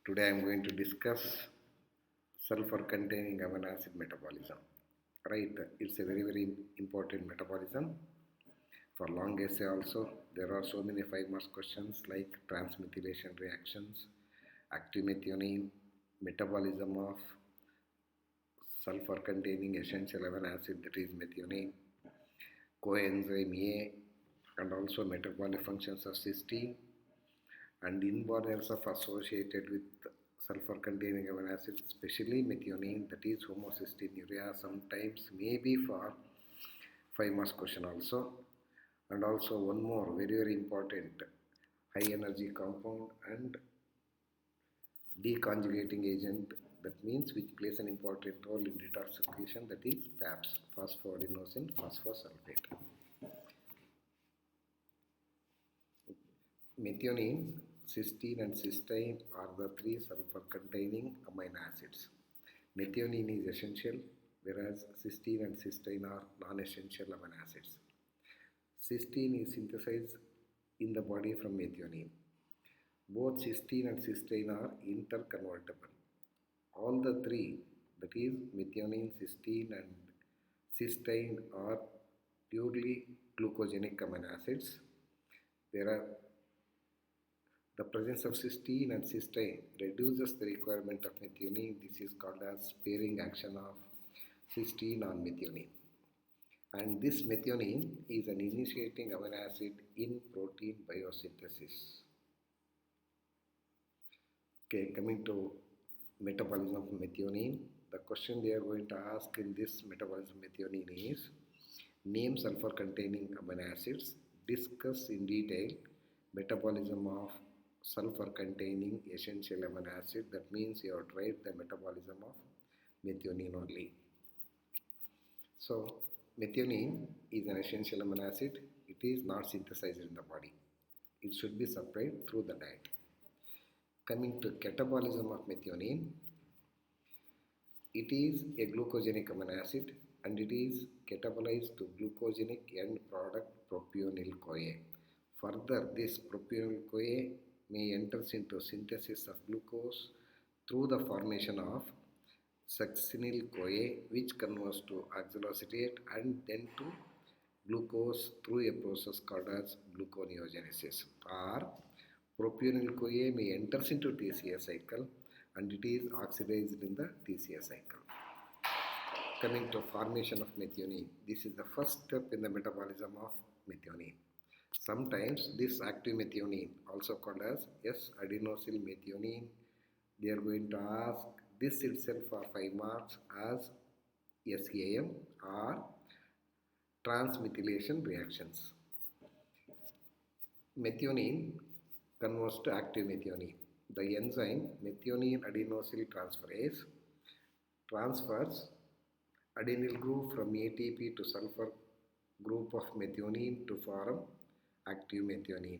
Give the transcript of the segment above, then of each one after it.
Today I am going to discuss sulfur containing amino acid metabolism. Right, it's a very important metabolism. For long essay also, there are so many 5 marks questions like transmethylation reactions, active methionine, metabolism of sulfur containing essential amino acid, that is methionine, coenzyme A, and also metabolic functions of cysteine, and inborn of associated with sulfur containing amino acids, especially methionine, that is Homocystinuria, sometimes maybe for 5 marks question also. And also one more very important high energy compound and deconjugating agent, that means which plays an important role in detoxification, that is PAPS, phosphoadenosine phosphorsulfate. Methionine, cysteine and cysteine are the 3 sulfur containing amino acids. Methionine is essential, whereas cysteine and cysteine are non-essential amino acids. Cysteine is synthesized in the body from methionine. Both cysteine and cysteine are interconvertible. All the 3, that is methionine, cysteine and cysteine, are purely glucogenic amino acids. The presence of cysteine and cysteine reduces the requirement of methionine. This is called as sparing action of cysteine on methionine. And this methionine is an initiating amino acid in protein biosynthesis. Okay, coming to metabolism of methionine, the question they are going to ask in this metabolism of methionine is: name sulfur containing amino acids, discuss in detail metabolism of sulfur containing essential amino acid. That means you have tried the metabolism of methionine only. So methionine is an essential amino acid. It is not synthesized in the body. It should be supplied through the diet. Coming to catabolism of methionine, it is a glucogenic amino acid and it is catabolized to glucogenic end product propionyl-CoA. Further, this propionyl-CoA may enter into synthesis of glucose through the formation of succinyl-CoA, which converts to oxaloacetate and then to glucose through a process called as gluconeogenesis. Or propionyl-CoA may enter into TCA cycle and it is oxidized in the TCA cycle. Coming to formation of methionine, this is the first step in the metabolism of methionine. Sometimes this active methionine, also called as S-adenosyl methionine, they are going to ask this itself for 5 marks as SAM or transmethylation reactions. Methionine converts to active methionine. The enzyme methionine adenosyl transferase transfers adenyl group from ATP to sulfur group of methionine to form active methionine.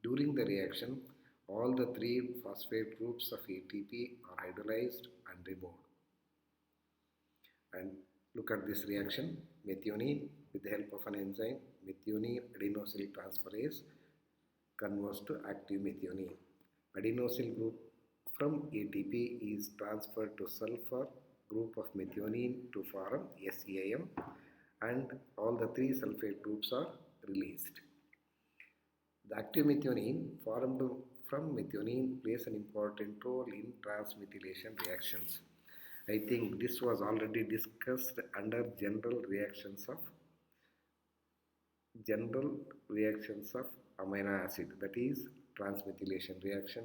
During the reaction, all the 3 phosphate groups of ATP are hydrolyzed and removed. And look at this reaction. Methionine, with the help of an enzyme, methionine adenosyl transferase, converts to active methionine. Adenosyl group from ATP is transferred to sulfur group of methionine to form SAM, and all the 3 sulfate groups are released. The active methionine formed from methionine plays an important role in transmethylation reactions. I think this was already discussed under general reactions of amino acid, that is transmethylation reaction.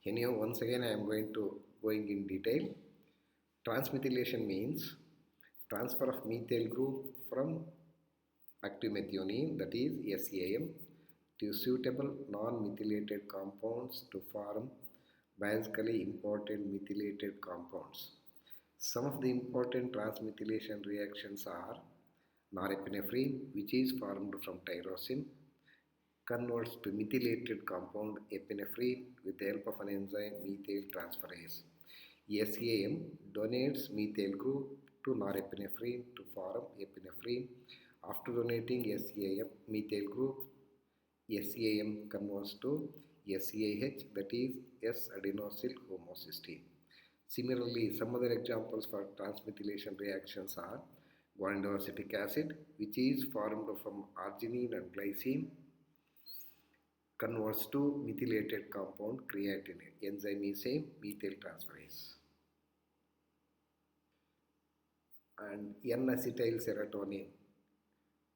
Anyhow, once again I am going in detail. Transmethylation means transfer of methyl group from active methionine, that is SAM, to suitable non-methylated compounds to form biologically important methylated compounds. Some of the important transmethylation reactions are norepinephrine, which is formed from tyrosine, converts to methylated compound epinephrine with the help of an enzyme methyl transferase. SAM donates methyl group to norepinephrine to form epinephrine. After donating SAM methyl group, SAM converts to SAH, that is S-adenosyl homocysteine. Similarly, some other examples for transmethylation reactions are guanidinoacetic acid, which is formed from arginine and glycine, converts to methylated compound creatinine. Enzyme is same, methyl transferase. And N-acetyl serotonin,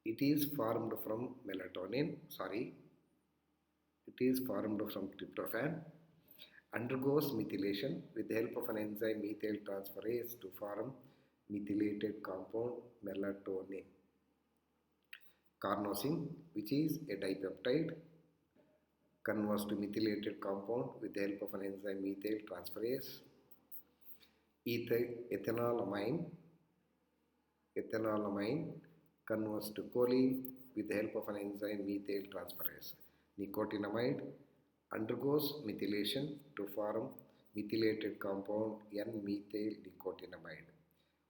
it is formed from tryptophan, undergoes methylation with the help of an enzyme methyl transferase to form methylated compound melatonin. Carnosine, which is a dipeptide, converts to methylated compound with the help of an enzyme methyl transferase. Ethanolamine converts to choline with the help of an enzyme methyl transferase. Nicotinamide undergoes methylation to form methylated compound N-methyl nicotinamide.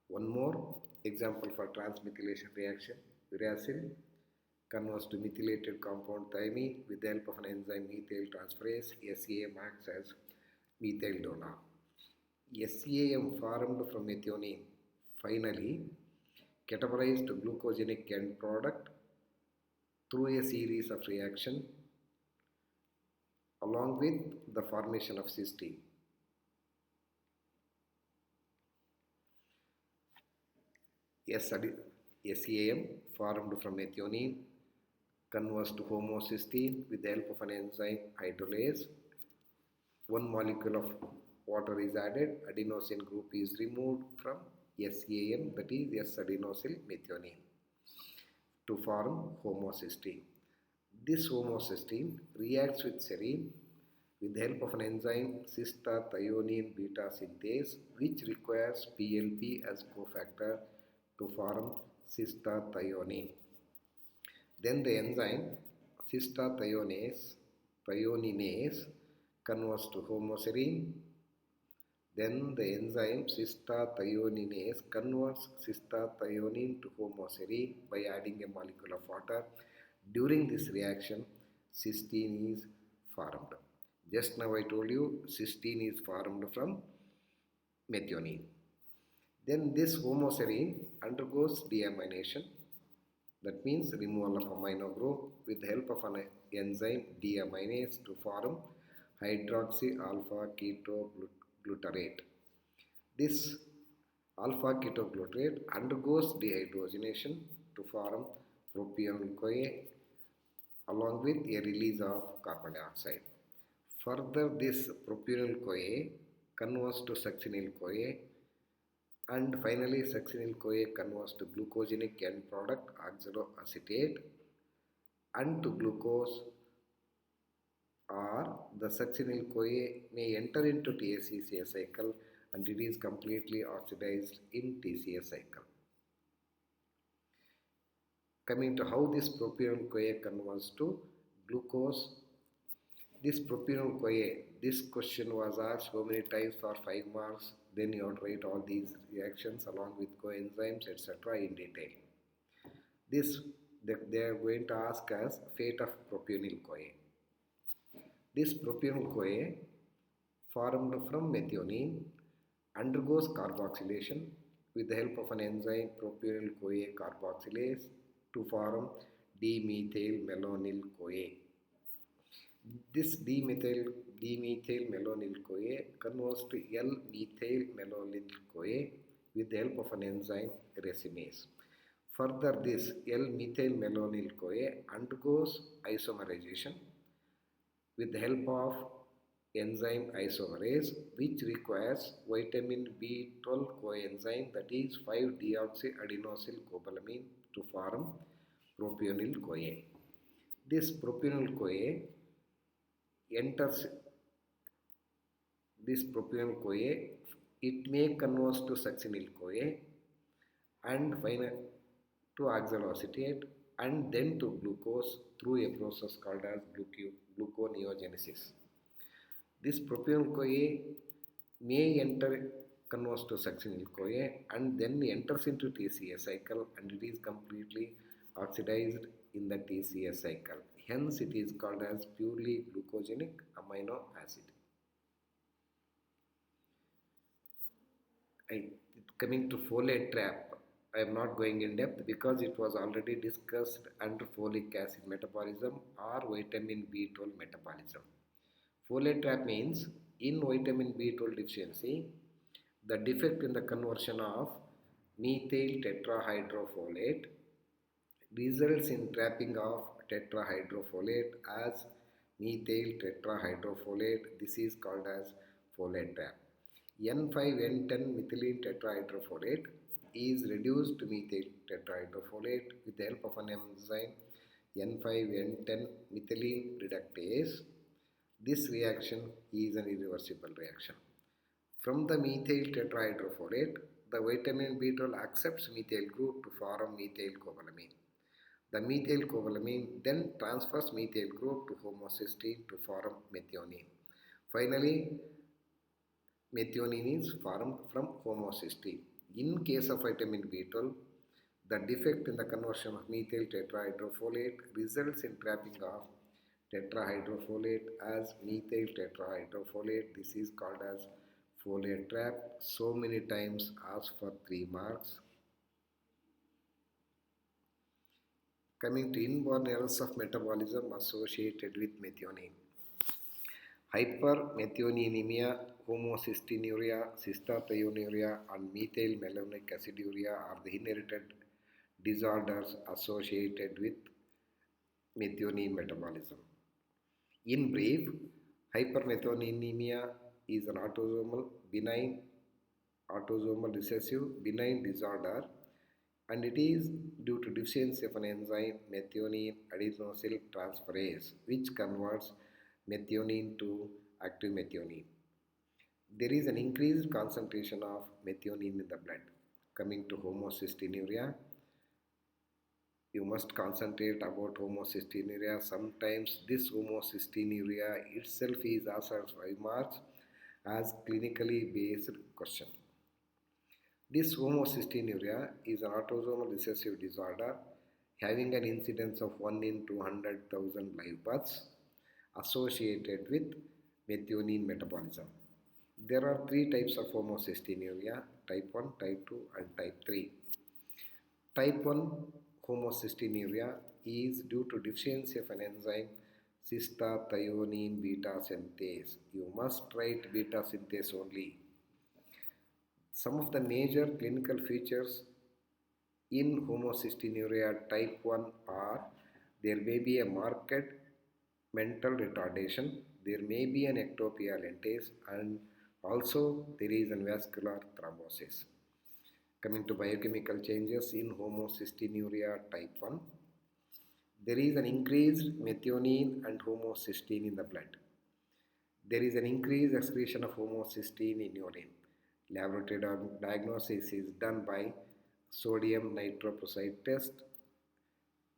One more example for transmethylation reaction, uracil converts to methylated compound thymine with the help of an enzyme methyl transferase. SAM acts as methyl donor. SAM formed from methionine finally catabolized to glucogenic end product through a series of reactions along with the formation of cysteine. SAM formed from methionine converts to homocysteine with the help of an enzyme hydrolase. One molecule of water is added, adenosine group is removed from SAM, that is S-adenosyl methionine, to form homocysteine. This homocysteine reacts with serine with the help of an enzyme cystathionine beta synthase, which requires PLP as cofactor to form cystathionine. Then the enzyme cystathioninase converts to homoserine. Then the enzyme cystathioninase converts cystathionine to homoserine by adding a molecule of water. During this reaction, cysteine is formed. Just now I told you cysteine is formed from methionine. Then this homoserine undergoes deamination. That means removal of amino group with the help of an enzyme deaminase to form hydroxy alpha ketoglutarate. This alpha ketoglutarate undergoes dehydrogenation to form Propionyl-CoA along with a release of carbon dioxide. Further, this Propionyl-CoA converts to Cystinuria, and finally Cystinuria converts to glucogenic end product oxaloacetate and to glucose, or the Cystinuria may enter into TCA cycle and it is completely oxidized in TCA cycle. Coming to how this Propionyl-CoA converts to glucose. This Propionyl-CoA, this question was asked so many times for 5 marks. Then you have to write all these reactions along with coenzymes, etc. in detail. They are going to ask us fate of Propionyl-CoA. This Propionyl-CoA formed from methionine undergoes carboxylation with the help of an enzyme Propionyl-CoA carboxylase to form Methylmalonic-CoA. This Methylmalonic-CoA converts to L-Methylmalonic-CoA with the help of an enzyme racemase. Further, this L-Methylmalonic-CoA undergoes isomerization with the help of enzyme isomerase, which requires vitamin B12 coenzyme, that is 5-deoxyadenosyl-cobalamin, to form Propionyl-CoA. This Propionyl-CoA enters this Propionyl-CoA, it may convert to Cystinuria and finally to oxaloacetate and then to glucose through a process called as gluconeogenesis. This Propionyl-CoA may converts to Cystinuria and then enters into TCA cycle and it is completely oxidized in the TCA cycle. Hence, it is called as purely glucogenic amino acid. Coming to folate trap, I am not going in depth because it was already discussed under folic acid metabolism or vitamin B12 metabolism. Folate trap means in vitamin B12 deficiency, the defect in the conversion of methyl tetrahydrofolate results in trapping of tetrahydrofolate as methyl tetrahydrofolate. This is called as folate trap. N5N10 methylene tetrahydrofolate is reduced to methyl tetrahydrofolate with the help of an enzyme N5N10 methylene reductase. This reaction is an irreversible reaction. From the methyl tetrahydrofolate, the vitamin B12 accepts methyl group to form methylcobalamin. The methylcobalamin then transfers methyl group to homocysteine to form methionine. Finally, methionine is formed from homocysteine. In case of vitamin B12, the defect in the conversion of methyl tetrahydrofolate results in trapping of tetrahydrofolate as methyl tetrahydrofolate. This is called as folate trap. So many times asked for 3 marks. Coming to inborn errors of metabolism associated with methionine. Hypermethioninemia, Homocystinuria, Cystinuria and Methylmalonic aciduria are the inherited disorders associated with methionine metabolism. In brief, hypermethionemia is an autosomal recessive benign disorder, and it is due to deficiency of an enzyme methionine adenosyl transferase, which converts methionine to active methionine. There is an increased concentration of methionine in the blood. Coming to homocystinuria, you must concentrate about homocystinuria. Sometimes this homocystinuria itself is asked as 5 marks as clinically based question. This homocystinuria is an autosomal recessive disorder having an incidence of 1 in 200,000 live births associated with methionine metabolism. There are 3 types of homocystinuria: type 1, type 2 and type 3. Type 1 homocystinuria is due to deficiency of an enzyme cystathionine beta synthase. You must write beta synthase only. Some of the major clinical features in homocystinuria type 1 are: there may be a marked mental retardation, there may be an ectopia lentes, and also there is a vascular thrombosis. Coming to biochemical changes in homocystinuria type 1, there is an increased methionine and homocysteine in the blood. There is an increased excretion of homocysteine in urine. Laboratory diagnosis is done by sodium nitroprusside test.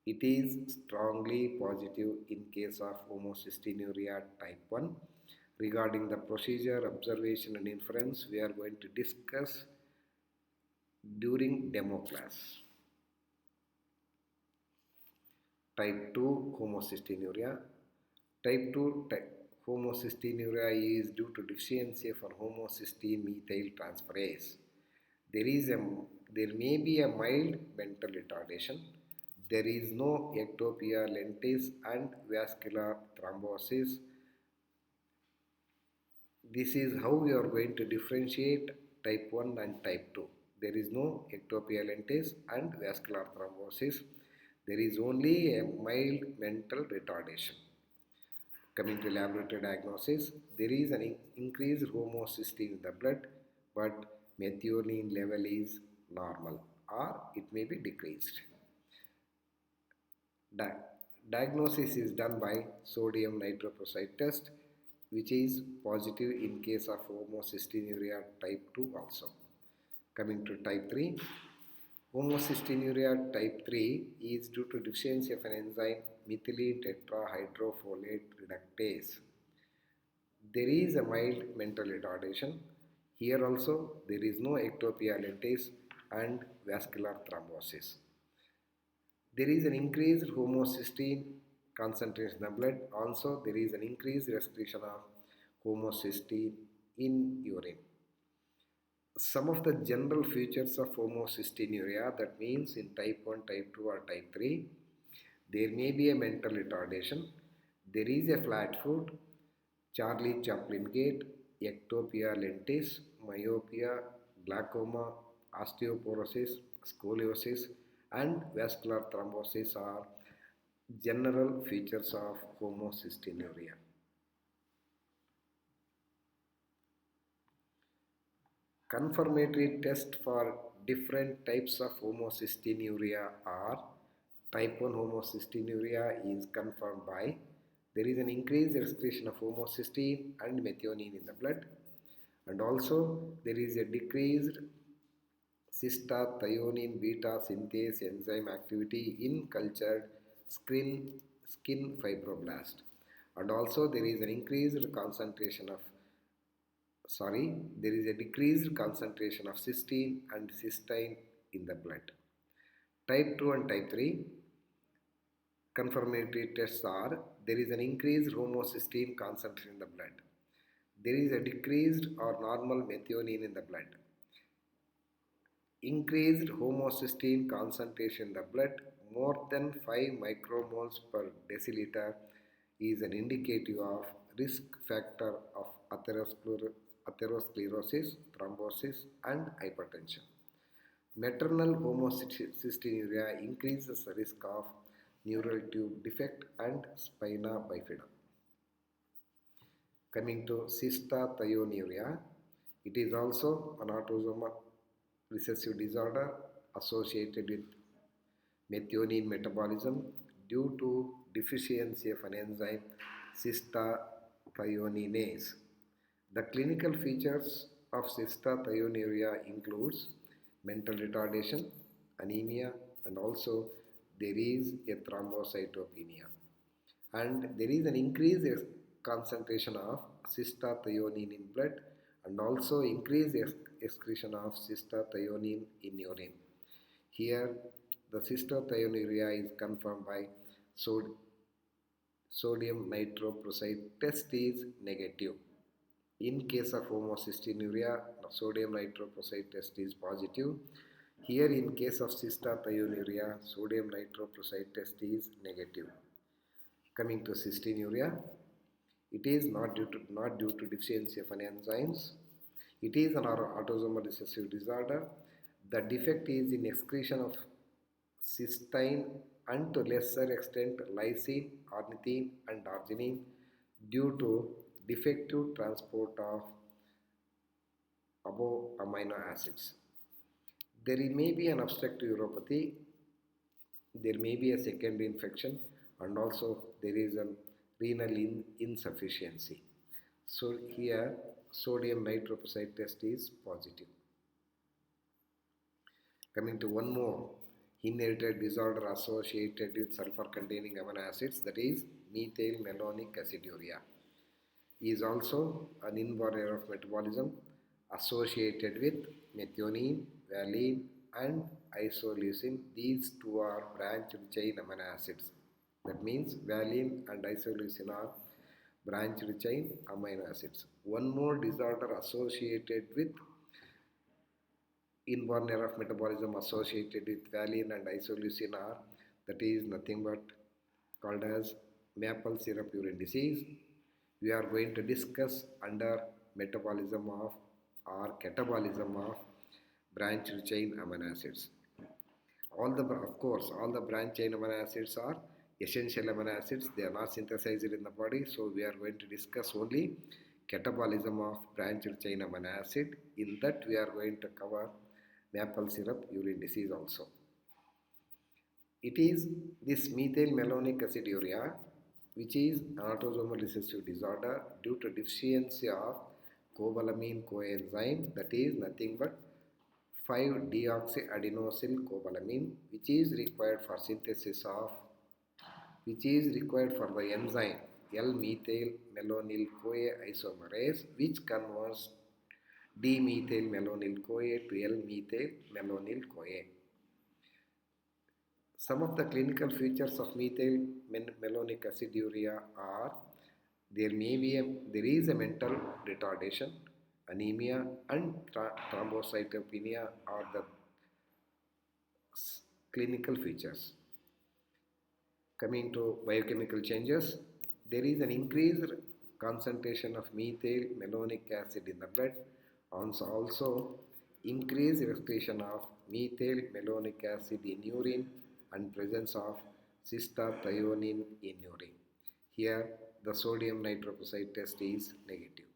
It is strongly positive in case of homocystinuria type 1. Regarding the procedure, observation and inference, we are going to discuss during demo class. Type 2 homocystinuria. Type 2 homocystinuria is due to deficiency of an homocysteine methyl transferase. There may be a mild mental retardation. There is no ectopia lentis and vascular thrombosis. This is how we are going to differentiate type 1 and type 2. There is no ectopia lentis and vascular thrombosis. There is only a mild mental retardation. Coming to laboratory diagnosis, there is an increased homocysteine in the blood, but methionine level is normal or it may be decreased. Diagnosis is done by sodium nitroprusside test, which is positive in case of homocystinuria type 2 also. Coming to type 3, homocystinuria type 3 is due to deficiency of an enzyme methylene tetrahydrofolate reductase. There is a mild mental retardation. Here also there is no ectopia lentis and vascular thrombosis. There is an increased homocysteine concentration in the blood. Also, there is an increased excretion of homocysteine in urine. Some of the general features of homocystinuria, that means in type 1, type 2 or type 3, there may be a mental retardation, there is a flat foot, Charlie Chaplin gait, ectopia lentis, myopia, glaucoma, osteoporosis, scoliosis and vascular thrombosis are general features of homocystinuria. Confirmatory tests for different types of homocystinuria are: type 1 homocystinuria is confirmed by there is an increased excretion of homocysteine and methionine in the blood, and also there is a decreased cystathionine beta synthase enzyme activity in cultured skin fibroblast, and also there is an increased concentration of there is a decreased concentration of cysteine and cysteine in the blood. Type 2 and type 3 confirmatory tests are: there is an increased homocysteine concentration in the blood, there is a decreased or normal methionine in the blood. Increased homocysteine concentration in the blood more than 5 micromoles per deciliter is an indicative of risk factor of atherosclerosis, thrombosis and hypertension. Maternal homocystinuria increases the risk of neural tube defect and spina bifida. Coming to cystathionuria, it is also an autosomal recessive disorder associated with methionine metabolism due to deficiency of an enzyme cystathioninase. The clinical features of cystathionuria includes mental retardation, anemia, and also there is a thrombocytopenia. And there is an increased concentration of cystathionine in blood and also increased excretion of cystathionine in urine. Here, the cystathionuria is confirmed by sodium nitroprusside test is negative. In case of homocystinuria, sodium nitroprusside test is positive. Here, in case of cystathionuria, sodium nitroprusside test is negative. Coming to cystinuria, it is not due to deficiency of an enzymes. It is an autosomal recessive disorder. The defect is in excretion of cysteine and to lesser extent lysine, ornithine and arginine due to defective transport of above amino acids. There may be an obstructive uropathy, there may be a secondary infection, and also there is a renal insufficiency. So here sodium nitroprusside test is positive. Coming to one more inherited disorder associated with sulfur containing amino acids, that is Methylmalonic aciduria, is also an inborn error of metabolism associated with methionine, valine and isoleucine. These two are branched chain amino acids. That means valine and isoleucine are branched chain amino acids. One more disorder associated with inborn error of metabolism associated with valine and isoleucine are, that is nothing but called as maple syrup urine disease. We are going to discuss under metabolism of or catabolism of branched chain amino acids. Of course, all the branched chain amino acids are essential amino acids. They are not synthesized in the body. So we are going to discuss only catabolism of branched chain amino acid. In that we are going to cover maple syrup urine disease also. It is this methylmalonic aciduria which is an autosomal recessive disorder due to deficiency of cobalamin coenzyme, that is nothing but 5-deoxyadenosylcobalamin, which is required for the enzyme L-methylmalonyl-CoA isomerase, which converts D-methylmalonyl-CoA to L-methylmalonyl-CoA. Some of the clinical features of methylmalonic aciduria are there is a mental retardation, anemia, and thrombocytopenia are the clinical features. Coming to biochemical changes, there is an increased concentration of methylmalonic acid in the blood, also increased excretion of methylmalonic acid in urine and presence of cystathionine in urine. Here, the sodium nitroprusside test is negative.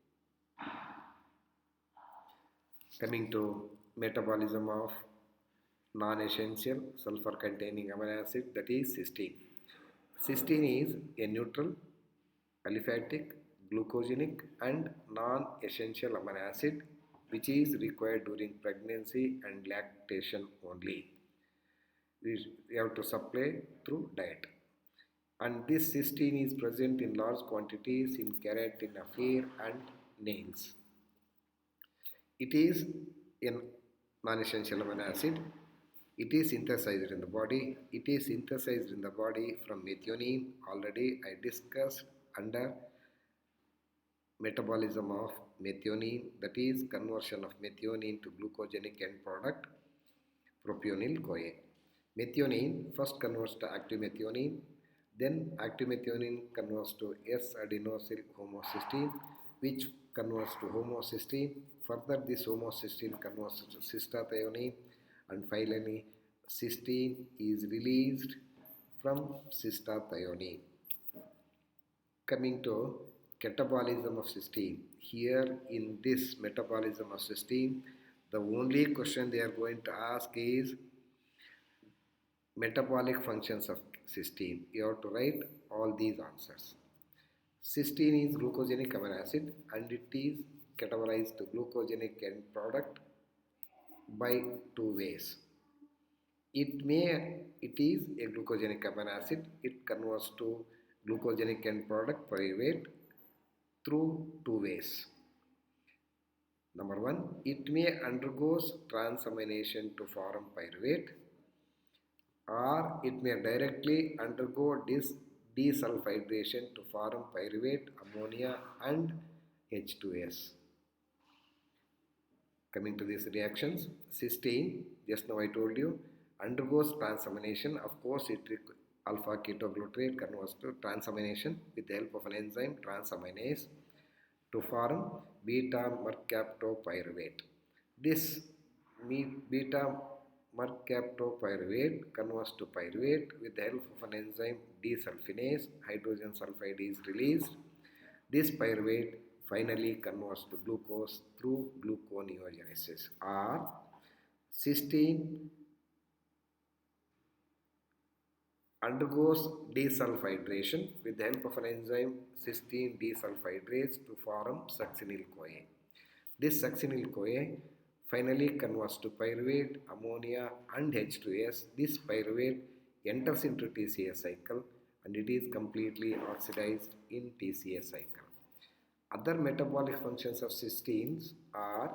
Coming to metabolism of non-essential sulfur-containing amino acid, that is cysteine. Cysteine is a neutral, aliphatic, glucosinic and non-essential amino acid which is required during pregnancy and lactation only. We have to supply through diet. And this cysteine is present in large quantities in keratin of hair and nails. It is a non-essential amino acid. It is synthesized in the body. It is synthesized in the body from methionine. Already I discussed under metabolism of methionine, that is conversion of methionine to glucogenic end product propionyl-CoA. Methionine first converts to active methionine, then active methionine converts to S-adenosyl homocysteine, which converts to homocysteine. Further, this homocysteine converts to cystathionine, and finally cysteine is released from cystathionine. Coming to catabolism of cysteine. Here in this metabolism of cysteine, the only question they are going to ask is metabolic functions of cysteine. You have to write all these answers. Cysteine is glucosenic amino acid and it is catabolized to glucogenic end product by two ways. It is a glucogenic amino acid. It converts to glucogenic end product pyruvate through two ways. Number one, it may undergoes transamination to form pyruvate, or it may directly undergo desulfidation to form pyruvate, ammonia and H2S. Coming to these reactions, cysteine, just now I told you, undergoes transamination. Of course, alpha ketoglutarate converts to transamination with the help of an enzyme transaminase to form beta mercaptopyruvate. This beta mercaptopyruvate converts to pyruvate with the help of an enzyme desulfinase. Hydrogen sulfide is released. This pyruvate finally converts to glucose through gluconeogenesis. Or cysteine undergoes desulfidation with the help of an enzyme cysteine desulfidase to form succinyl-CoA. This succinyl-CoA finally converts to pyruvate, ammonia and H2S. This pyruvate enters into TCA cycle and it is completely oxidized in TCA cycle. Other metabolic functions of cysteines are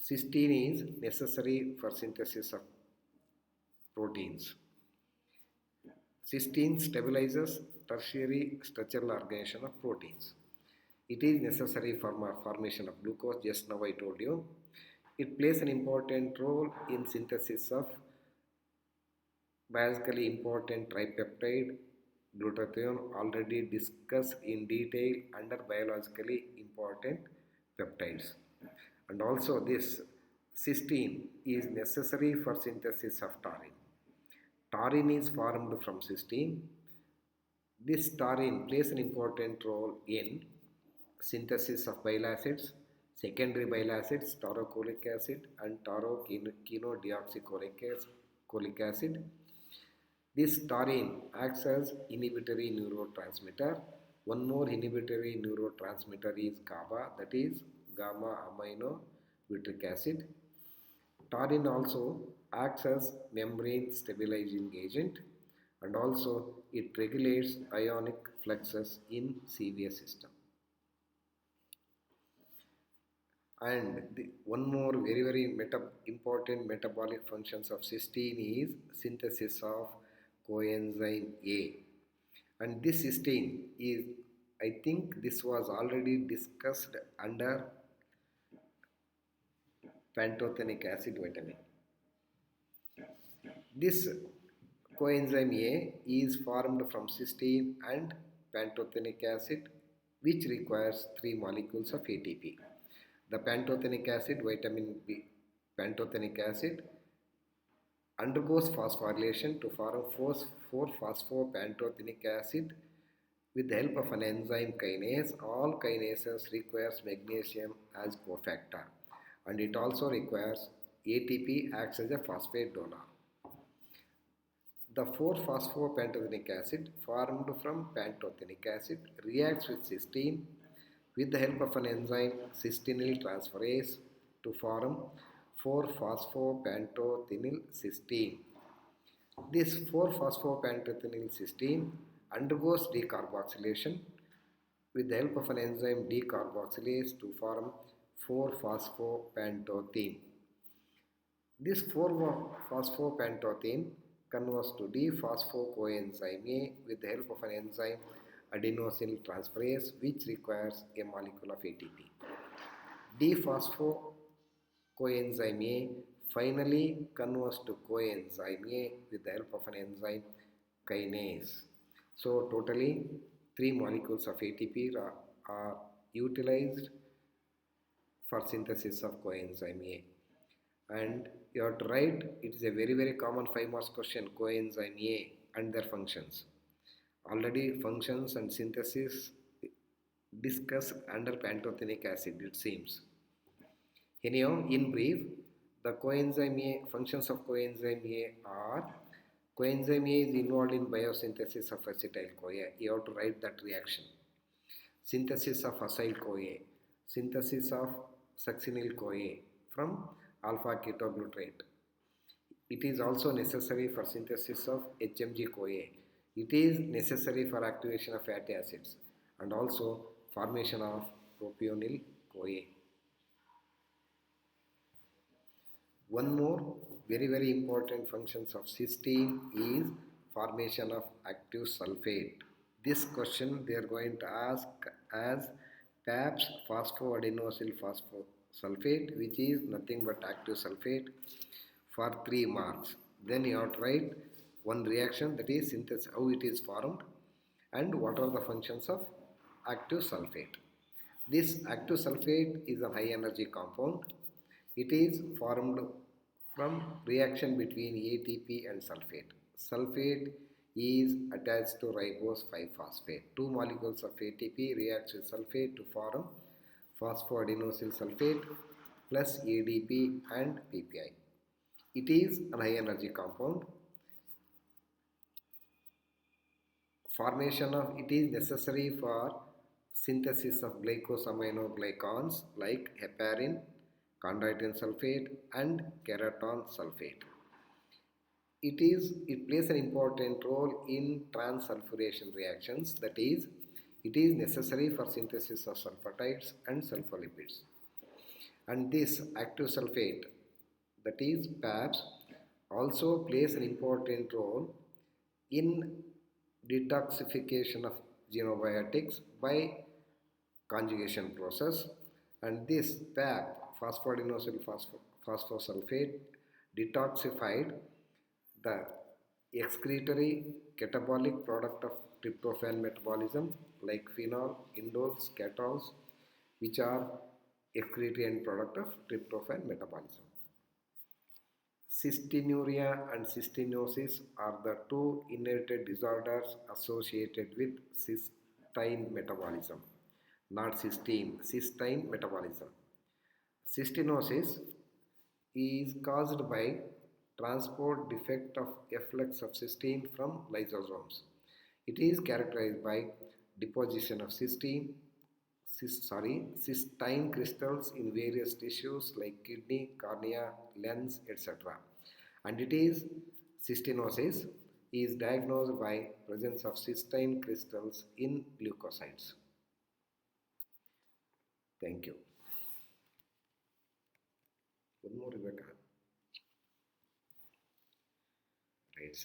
cysteine is necessary for synthesis of proteins. Cysteine stabilizes tertiary structural organization of proteins. It is necessary for formation of glucose, just now I told you. It plays an important role in synthesis of biologically important tripeptide glutathione, already discussed in detail under biologically important peptides. And also this cysteine is necessary for synthesis of taurine. Taurine is formed from cysteine. This taurine plays an important role in synthesis of bile acids, secondary bile acids, taurocholic acid and tauroquinodeoxycholic acid. This taurine acts as inhibitory neurotransmitter. One more inhibitory neurotransmitter is GABA, that is gamma amino butyric acid. Taurine also acts as membrane stabilizing agent and also it regulates ionic fluxes in CV system. And one more very important metabolic functions of cysteine is synthesis of coenzyme A. And this cysteine is, I think this was already discussed under pantothenic acid vitamin. This coenzyme A is formed from cysteine and pantothenic acid, which requires 3 molecules of ATP. The pantothenic acid, vitamin B, pantothenic acid undergoes phosphorylation to form 4-phosphopantothenic acid with the help of an enzyme kinase. All kinases requires magnesium as cofactor, and it also requires ATP acts as a phosphate donor. The 4-phosphopantothenic acid formed from pantothenic acid reacts with cysteine with the help of an enzyme cystinyl transferase to form 4-phosphopantothenial cysteine. This 4-phosphopantothenial cysteine undergoes decarboxylation with the help of an enzyme decarboxylase to form 4-phosphopantothene. This 4-phosphopantothene converts to D-phosphocoenzyme A with the help of an enzyme adenosine transferase, which requires a molecule of ATP. D-phosphocoenzyme A finally converts to coenzyme A with the help of an enzyme kinase. So totally 3 molecules of ATP are utilized for synthesis of coenzyme A. And you have to write, it is a very common 5 marks question, coenzyme A and their functions. Already functions and synthesis discussed under pantothenic acid, it seems. Anyhow, in brief, the coenzyme A, functions of coenzyme A are: coenzyme A is involved in biosynthesis of acetyl-CoA. You have to write that reaction. Synthesis of acyl-CoA, synthesis of succinyl-CoA from alpha-ketoglutarate. It is also necessary for synthesis of HMG-CoA. It is necessary for activation of fatty acids and also formation of propionyl-CoA. One more very important functions of cysteine is formation of active sulfate. This question they are going to ask as PAPS phosphoadenosyl phosphate, which is nothing but active sulfate, for 3 marks. Then you have to write one reaction, that is synthesis, how it is formed and what are the functions of active sulfate. This active sulfate is a high energy compound. It is formed from reaction between ATP and sulfate. Sulfate is attached to ribose 5-phosphate. 2 molecules of ATP reacts with sulfate to form phosphoadenosyl sulfate plus ADP and PPI. It is a high energy compound. Formation of it is necessary for synthesis of glycosaminoglycans like heparin, chondroitin sulfate and keratin sulfate. It plays an important role in transsulfuration reactions, that is, it is necessary for synthesis of sulfatides and sulfolipids. And this active sulfate, that is PAPS, also plays an important role in detoxification of xenobiotics by conjugation process, and this PAP, phosphoadenosyl phosphosulfate, detoxified the excretory catabolic product of tryptophan metabolism like phenol, indoles, ketols, which are excretory end product of tryptophan metabolism. Cystinuria and cystinosis are the 2 inherited disorders associated with cysteine metabolism, not cysteine, cysteine metabolism. Cystinosis is caused by transport defect of efflux of cysteine from lysosomes. It is characterized by deposition of cysteine crystals in various tissues like kidney, cornea, lens, etc. And cystinosis is diagnosed by presence of cysteine crystals in leukocytes. Thank you. One more, Rebecca. Right.